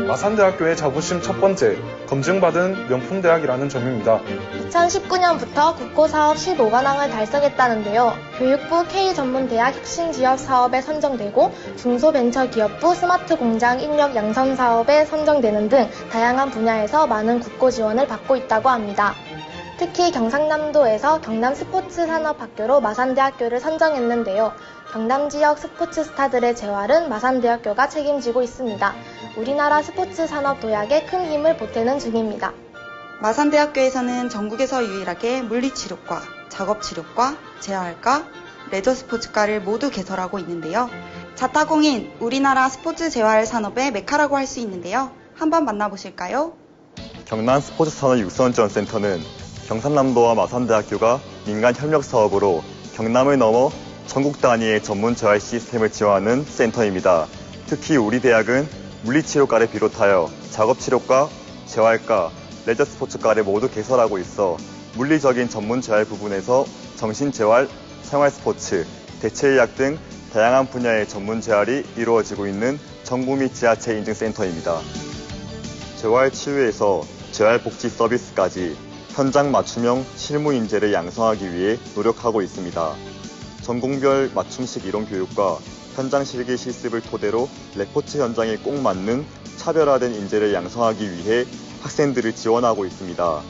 마산대학교의 자부심 첫 번째, 검증받은 명품대학이라는 점입니다. 2019년부터 국고사업 15관왕을 달성했다는데요. 교육부 K전문대학 혁신지역 사업에 선정되고 중소벤처기업부 스마트공장 인력 양성 사업에 선정되는 등 다양한 분야에서 많은 국고 지원을 받고 있다고 합니다. 특히 경상남도에서 경남스포츠산업학교로 마산대학교를 선정했는데요. 경남 지역 스포츠 스타들의 재활은 마산대학교가 책임지고 있습니다. 우리나라 스포츠 산업 도약에 큰 힘을 보태는 중입니다. 마산대학교에서는 전국에서 유일하게 물리치료과, 작업치료과, 재활과, 레저스포츠과를 모두 개설하고 있는데요. 자타공인 우리나라 스포츠 재활 산업의 메카라고 할 수 있는데요. 한번 만나보실까요? 경남 스포츠산업 육성지원센터는 경상남도와 마산대학교가 민간 협력 사업으로 경남을 넘어 전국 단위의 전문 재활 시스템을 지원하는 센터입니다. 특히 우리 대학은 물리치료과를 비롯하여 작업치료과, 재활과, 레저스포츠과를 모두 개설하고 있어 물리적인 전문 재활 부분에서 정신재활, 생활스포츠, 대체의학 등 다양한 분야의 전문 재활이 이루어지고 있는 정부 및 지자체 인증 센터입니다. 재활치유에서 재활복지 서비스까지 현장 맞춤형 실무 인재를 양성하기 위해 노력하고 있습니다. 전공별 맞춤식 이론 교육과 현장 실기 실습을 토대로 레포트 현장에 꼭 맞는 차별화된 인재를 양성하기 위해 학생들을 지원하고 있습니다.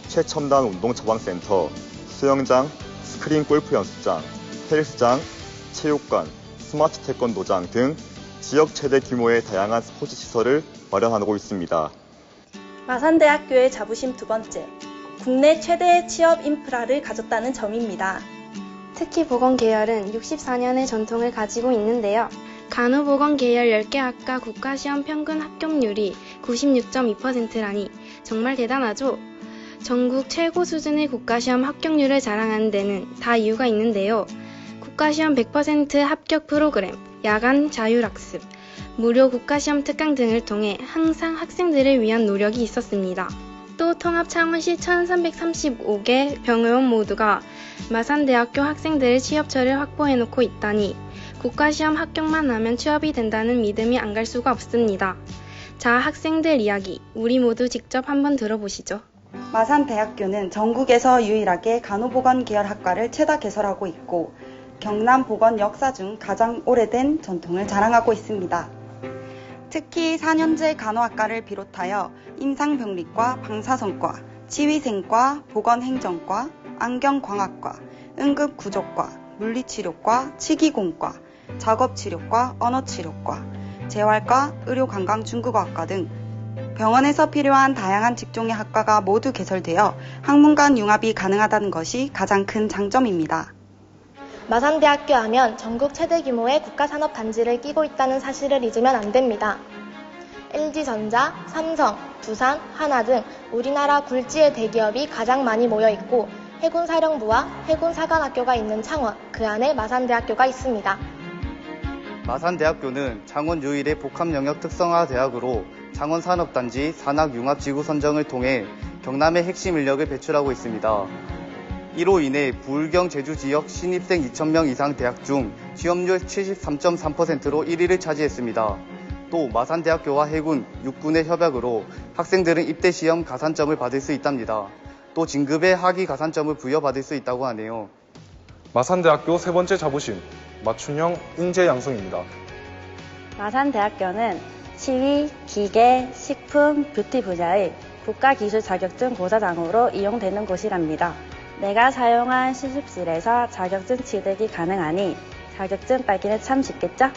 최첨단 운동처방센터, 수영장, 스크린 골프 연습장, 헬스장, 체육관, 스마트 태권도장 등 지역 최대 규모의 다양한 스포츠 시설을 마련하고 있습니다. 마산대학교의 자부심 두 번째, 국내 최대의 취업 인프라를 가졌다는 점입니다. 특히 보건 계열은 64년의 전통을 가지고 있는데요. 간호보건 계열 10개 학과 국가시험 평균 합격률이 96.2%라니 정말 대단하죠? 전국 최고 수준의 국가시험 합격률을 자랑하는 데는 다 이유가 있는데요. 국가시험 100% 합격 프로그램, 야간 자율학습, 무료 국가시험 특강 등을 통해 항상 학생들을 위한 노력이 있었습니다. 또 통합 창원시 1335개 병원 모두가 마산대학교 학생들의 취업처를 확보해놓고 있다니 국가시험 합격만 하면 취업이 된다는 믿음이 안 갈 수가 없습니다. 자, 학생들 이야기 우리 모두 직접 한번 들어보시죠. 마산대학교는 전국에서 유일하게 간호보건 계열 학과를 최다 개설하고 있고 경남 보건 역사 중 가장 오래된 전통을 자랑하고 있습니다. 특히 4년제 간호학과를 비롯하여 임상병리과, 방사선과, 치위생과, 보건행정과, 안경광학과, 응급구조과, 물리치료과, 치기공과, 작업치료과, 언어치료과, 재활과, 의료관광중국어학과 등 병원에서 필요한 다양한 직종의 학과가 모두 개설되어 학문 간 융합이 가능하다는 것이 가장 큰 장점입니다. 마산대학교 하면 전국 최대 규모의 국가산업단지를 끼고 있다는 사실을 잊으면 안 됩니다. LG전자, 삼성, 두산, 하나 등 우리나라 굴지의 대기업이 가장 많이 모여 있고 해군사령부와 해군사관학교가 있는 창원, 그 안에 마산대학교가 있습니다. 마산대학교는 창원 유일의 복합영역 특성화 대학으로 창원산업단지 산학융합지구 선정을 통해 경남의 핵심 인력을 배출하고 있습니다. 이로 인해 부울경 제주 지역 신입생 2,000명 이상 대학 중 취업률 73.3%로 1위를 차지했습니다. 또 마산대학교와 해군, 육군의 협약으로 학생들은 입대 시험 가산점을 받을 수 있답니다. 또 진급의 학위 가산점을 부여받을 수 있다고 하네요. 마산대학교 세 번째 자부심, 맞춤형 인재 양성입니다. 마산대학교는 치위, 기계, 식품, 뷰티 분야의 국가기술 자격증 고사장으로 이용되는 곳이랍니다. 내가 사용한 실습실에서 자격증 취득이 가능하니 자격증 따기는 참 쉽겠죠?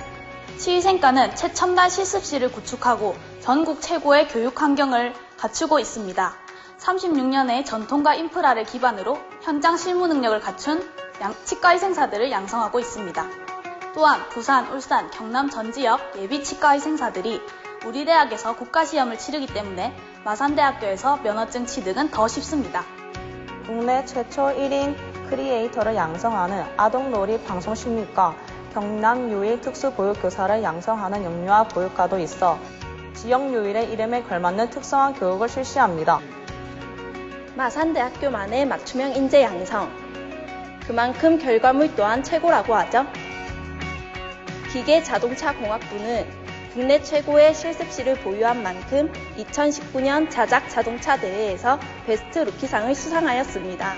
치위생과는 최첨단 실습실을 구축하고 전국 최고의 교육 환경을 갖추고 있습니다. 36년의 전통과 인프라를 기반으로 현장 실무 능력을 갖춘 치과의생사들을 양성하고 있습니다. 또한 부산, 울산, 경남 전 지역 예비 치과의생사들이 우리 대학에서 국가시험을 치르기 때문에 마산대학교에서 면허증 취득은 더 쉽습니다. 국내 최초 1인 크리에이터를 양성하는 아동놀이 방송심리과, 경남 유일 특수보육교사를 양성하는 영유아 보육과도 있어 지역 유일의 이름에 걸맞는 특성화 교육을 실시합니다. 마산대학교만의 맞춤형 인재 양성. 그만큼 결과물 또한 최고라고 하죠. 기계자동차공학부는 국내 최고의 실습실을 보유한 만큼 2019년 자작 자동차 대회에서 베스트 루키상을 수상하였습니다.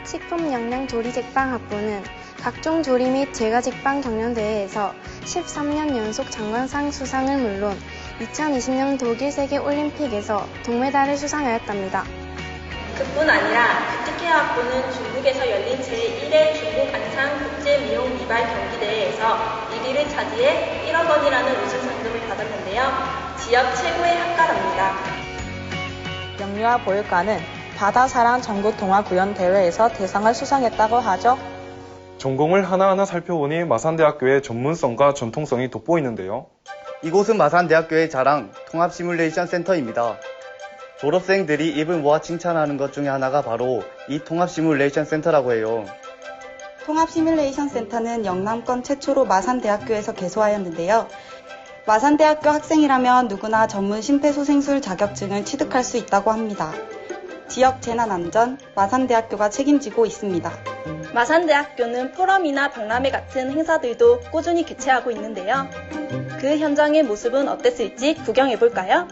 식품영양조리제빵학부는 각종 조리 및 제과제빵 경연대회에서 13년 연속 장관상 수상은 물론 2020년 독일 세계올림픽에서 동메달을 수상하였답니다. 그뿐 아니라 기특해학부는 중국에서 열린 제1회 중국 안산 국제미용 미발 경기대회에서 1위를 차지해 1억 원이라는 우승 상금을 받았는데요. 지역 최고의 학과랍니다. 영유아 보육과는 바다사랑 전국동아구연대회에서 대상을 수상했다고 하죠. 전공을 하나하나 살펴보니 마산대학교의 전문성과 전통성이 돋보이는데요. 이곳은 마산대학교의 자랑 통합 시뮬레이션 센터입니다. 졸업생들이 입을 모아 칭찬하는 것 중에 하나가 바로 이 통합 시뮬레이션 센터라고 해요. 통합 시뮬레이션 센터는 영남권 최초로 마산대학교에서 개소하였는데요. 마산대학교 학생이라면 누구나 전문 심폐소생술 자격증을 취득할 수 있다고 합니다. 지역 재난안전 마산대학교가 책임지고 있습니다. 마산대학교는 포럼이나 박람회 같은 행사들도 꾸준히 개최하고 있는데요. 그 현장의 모습은 어땠을지 구경해볼까요?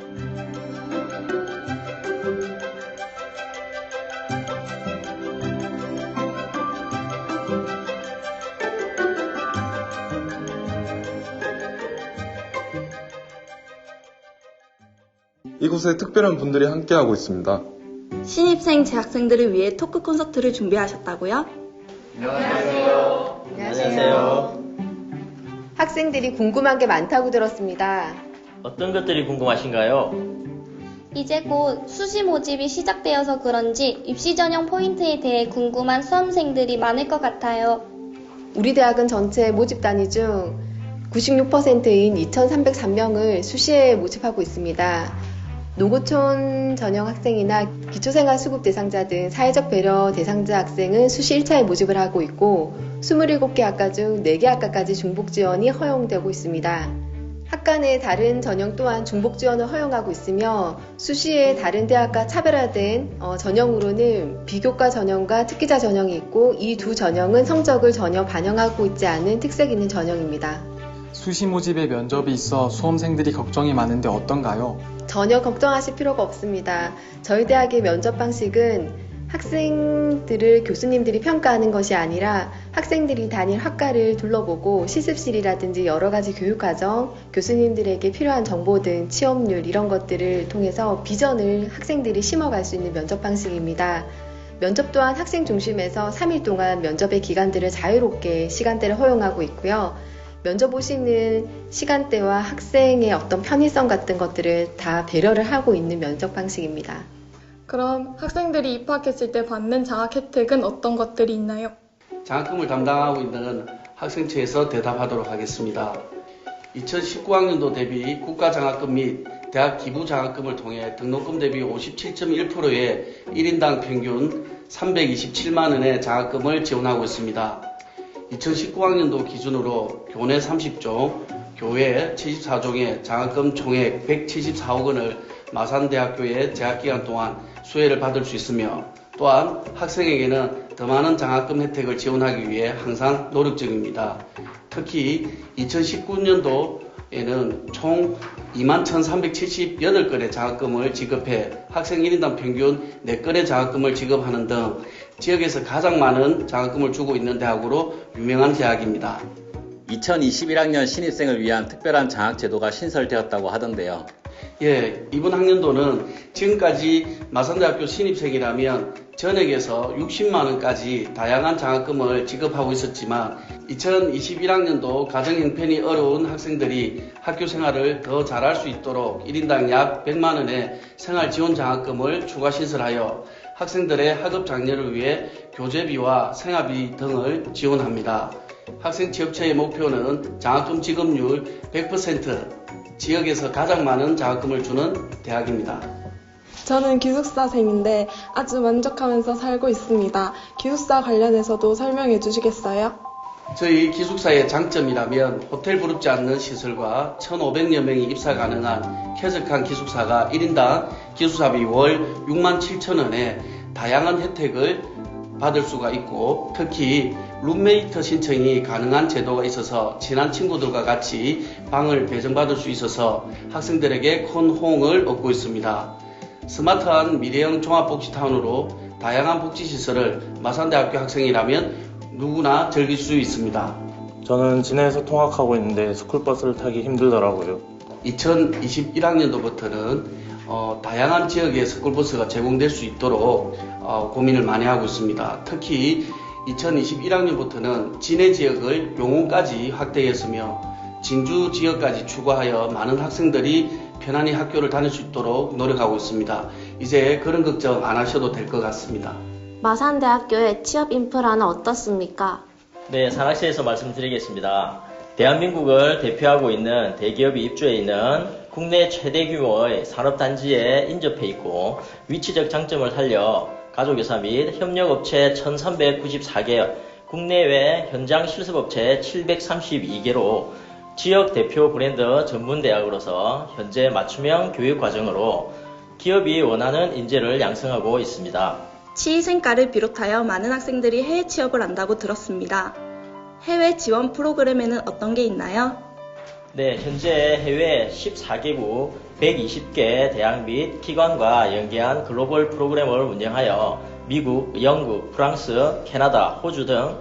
이곳에 특별한 분들이 함께하고 있습니다. 신입생 재학생들을 위해 토크 콘서트를 준비하셨다고요? 안녕하세요. 학생들이 궁금한 게 많다고 들었습니다. 어떤 것들이 궁금하신가요? 이제 곧 수시 모집이 시작되어서 그런지 입시 전형 포인트에 대해 궁금한 수험생들이 많을 것 같아요. 우리 대학은 전체 모집 단위 중 96%인 2,303명을 수시에 모집하고 있습니다. 노고촌 전형 학생이나 기초생활 수급 대상자 등 사회적 배려 대상자 학생은 수시 1차에 모집을 하고 있고 27개 학과 중 4개 학과까지 중복 지원이 허용되고 있습니다. 학과 내 다른 전형 또한 중복 지원을 허용하고 있으며 수시에 다른 대학과 차별화된 전형으로는 비교과 전형과 특기자 전형이 있고 이 두 전형은 성적을 전혀 반영하고 있지 않은 특색 있는 전형입니다. 수시 모집에 면접이 있어 수험생들이 걱정이 많은데 어떤가요? 전혀 걱정하실 필요가 없습니다. 저희 대학의 면접 방식은 학생들을 교수님들이 평가하는 것이 아니라 학생들이 다닐 학과를 둘러보고 실습실이라든지 여러 가지 교육과정, 교수님들에게 필요한 정보 등 취업률 이런 것들을 통해서 비전을 학생들이 심어갈 수 있는 면접 방식입니다. 면접 또한 학생 중심에서 3일 동안 면접의 기간들을 자유롭게 시간대를 허용하고 있고요. 면접 오시는 시간대와 학생의 어떤 편의성 같은 것들을 다 배려를 하고 있는 면접 방식입니다. 그럼 학생들이 입학했을 때 받는 장학 혜택은 어떤 것들이 있나요? 장학금을 담당하고 있는 학생처에서 대답하도록 하겠습니다. 2019학년도 대비 국가장학금 및 대학 기부장학금을 통해 등록금 대비 57.1%의 1인당 평균 327만 원의 장학금을 지원하고 있습니다. 2019학년도 기준으로 교내 30종, 교외 74종의 장학금 총액 174억 원을 마산대학교의 재학기간 동안 수혜를 받을 수 있으며 또한 학생에게는 더 많은 장학금 혜택을 지원하기 위해 항상 노력 중입니다. 특히 2019년도에는 총 21,378건의 장학금을 지급해 학생 1인당 평균 4건의 장학금을 지급하는 등 지역에서 가장 많은 장학금을 주고 있는 대학으로 유명한 대학입니다. 2021학년 신입생을 위한 특별한 장학 제도가 신설되었다고 하던데요. 예, 이번 학년도는 지금까지 마산대학교 신입생이라면 전액에서 60만 원까지 다양한 장학금을 지급하고 있었지만 2021학년도 가정 형편이 어려운 학생들이 학교 생활을 더 잘할 수 있도록 1인당 약 100만 원의 생활 지원 장학금을 추가 신설하여 학생들의 학업 장려를 위해 교재비와 생활비 등을 지원합니다. 학생 취업처의 목표는 장학금 지급률 100%, 지역에서 가장 많은 장학금을 주는 대학입니다. 저는 기숙사생인데 아주 만족하면서 살고 있습니다. 기숙사 관련해서도 설명해 주시겠어요? 저희 기숙사의 장점이라면 호텔 부럽지 않는 시설과 1,500여 명이 입사 가능한 쾌적한 기숙사가 1인당 기숙사비 월 67,000원에 다양한 혜택을 받을 수가 있고 특히 룸메이트 신청이 가능한 제도가 있어서 친한 친구들과 같이 방을 배정받을 수 있어서 학생들에게 큰 호응을 얻고 있습니다. 스마트한 미래형 종합복지타운으로 다양한 복지시설을 마산대학교 학생이라면 누구나 즐길 수 있습니다. 저는 진해에서 통학하고 있는데 스쿨버스를 타기 힘들더라고요. 2021학년도부터는 다양한 지역에 스쿨버스가 제공될 수 있도록 고민을 많이 하고 있습니다. 특히 2021학년부터는 진해 지역을 용원까지 확대했으며 진주 지역까지 추가하여 많은 학생들이 편안히 학교를 다닐 수 있도록 노력하고 있습니다. 이제 그런 걱정 안 하셔도 될 것 같습니다. 마산대학교의 취업 인프라는 어떻습니까? 네, 산학시에서 말씀드리겠습니다. 대한민국을 대표하고 있는 대기업이 입주해 있는 국내 최대 규모의 산업단지에 인접해 있고 위치적 장점을 살려 가족회사 및 협력업체 1394개, 국내외 현장 실습업체 732개로 지역 대표 브랜드 전문대학으로서 현재 맞춤형 교육과정으로 기업이 원하는 인재를 양성하고 있습니다. 취준생과를 비롯하여 많은 학생들이 해외 취업을 한다고 들었습니다. 해외 지원 프로그램에는 어떤 게 있나요? 네, 현재 해외 14개국 120개 대학 및 기관과 연계한 글로벌 프로그램을 운영하여 미국, 영국, 프랑스, 캐나다, 호주 등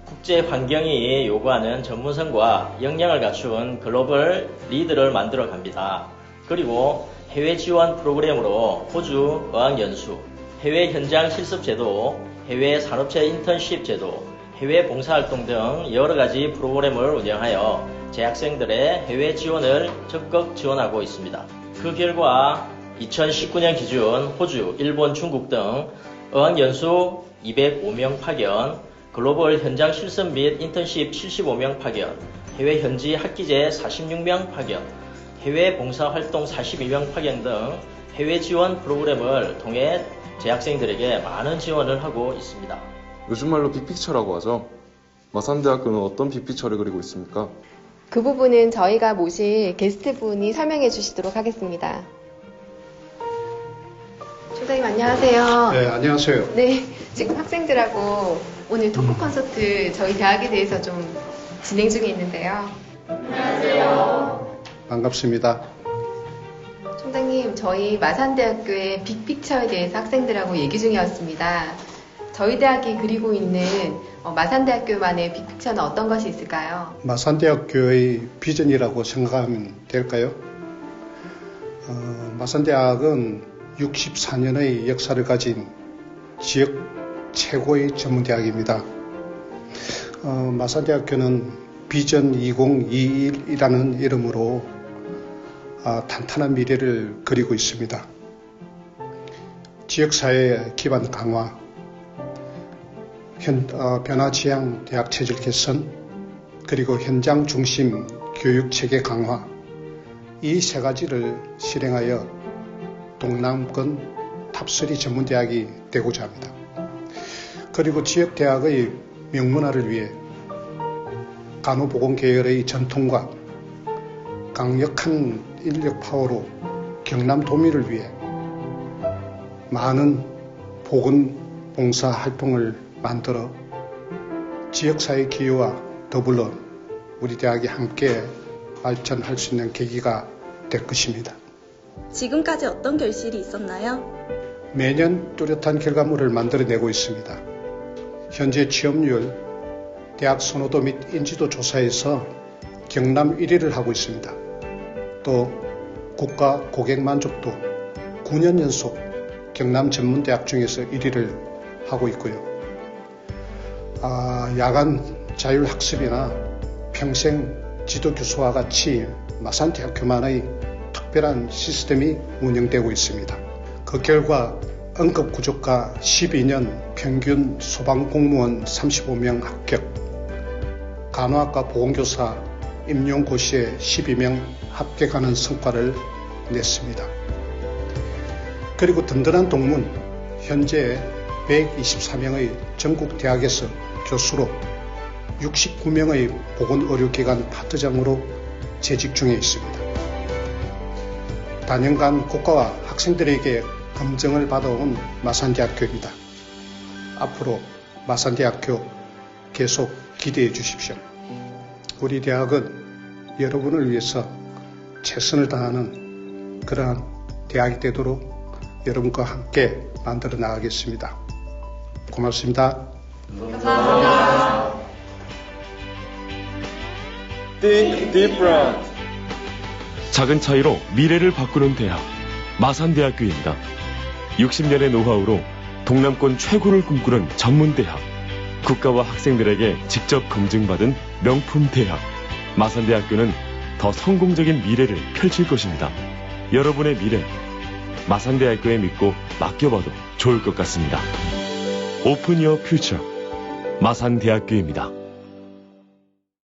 국제 환경이 요구하는 전문성과 역량을 갖춘 글로벌 리드를 만들어 갑니다. 그리고 해외 지원 프로그램으로 호주 어학연수, 해외 현장 실습 제도, 해외 산업체 인턴십 제도, 해외 봉사활동 등 여러 가지 프로그램을 운영하여 재학생들의 해외 지원을 적극 지원하고 있습니다. 그 결과 2019년 기준 호주, 일본, 중국 등 어학연수 205명 파견, 글로벌 현장 실습 및 인턴십 75명 파견, 해외 현지 학기제 46명 파견, 해외 봉사활동 42명 파견 등 해외 지원 프로그램을 통해 재학생들에게 많은 지원을 하고 있습니다. 요즘 말로 빅픽처라고 하죠. 마산대학교는 어떤 빅픽처를 그리고 있습니까? 그 부분은 저희가 모실 게스트분이 설명해 주시도록 하겠습니다. 총장님 안녕하세요. 네, 안녕하세요. 네, 지금 학생들하고 오늘 토크 콘서트 저희 대학에 대해서 좀 진행 중에 있는데요. 안녕하세요. 반갑습니다. 총장님, 저희 마산대학교의 빅픽처에 대해서 학생들하고 얘기 중이었습니다. 저희 대학이 그리고 있는 마산대학교만의 빅픽처는 어떤 것이 있을까요? 마산대학교의 비전이라고 생각하면 될까요? 마산대학은 64년의 역사를 가진 지역 최고의 전문대학입니다. 마산대학교는 비전 2021이라는 이름으로 탄탄한 미래를 그리고 있습니다. 지역사회 기반 강화, 변화지향 대학 체질 개선, 그리고 현장 중심 교육 체계 강화, 이 세 가지를 실행하여 동남권 탑3 전문대학이 되고자 합니다. 그리고 지역대학의 명문화를 위해 간호보건 계열의 전통과 강력한 인력 파워로 경남 도민을 위해 많은 보건봉사 활동을 만들어 지역사회 기여와 더불어 우리 대학이 함께 발전할 수 있는 계기가 될 것입니다. 지금까지 어떤 결실이 있었나요? 매년 뚜렷한 결과물을 만들어내고 있습니다. 현재 취업률, 대학 선호도 및 인지도 조사에서 경남 1위를 하고 있습니다. 또 국가 고객 만족도 9년 연속 경남 전문대학 중에서 1위를 하고 있고요. 야간 자율학습이나 평생 지도교수와 같이 마산대학교만의 특별한 시스템이 운영되고 있습니다. 그 결과 응급구조과 12년 평균 소방공무원 35명 합격, 간호학과 보건교사 임용고시에 12명 합격하는 성과를 냈습니다. 그리고 든든한 동문, 현재 124명의 전국 대학에서 교수로 69명의 보건의료기관 파트장으로 재직 중에 있습니다. 단연간 국가와 학생들에게 검증을 받아온 마산대학교입니다. 앞으로 마산대학교 계속 기대해 주십시오. 우리 대학은 여러분을 위해서 최선을 다하는 그러한 대학이 되도록 여러분과 함께 만들어 나가겠습니다. 고맙습니다. 감사합니다. Think different. 작은 차이로 미래를 바꾸는 대학, 마산대학교입니다. 60년의 노하우로 동남권 최고를 꿈꾸는 전문대학, 국가와 학생들에게 직접 검증받은 명품 대학, 마산대학교는 더 성공적인 미래를 펼칠 것입니다. 여러분의 미래, 마산대학교에 믿고 맡겨봐도 좋을 것 같습니다. 오픈 유어 퓨처, 마산대학교입니다.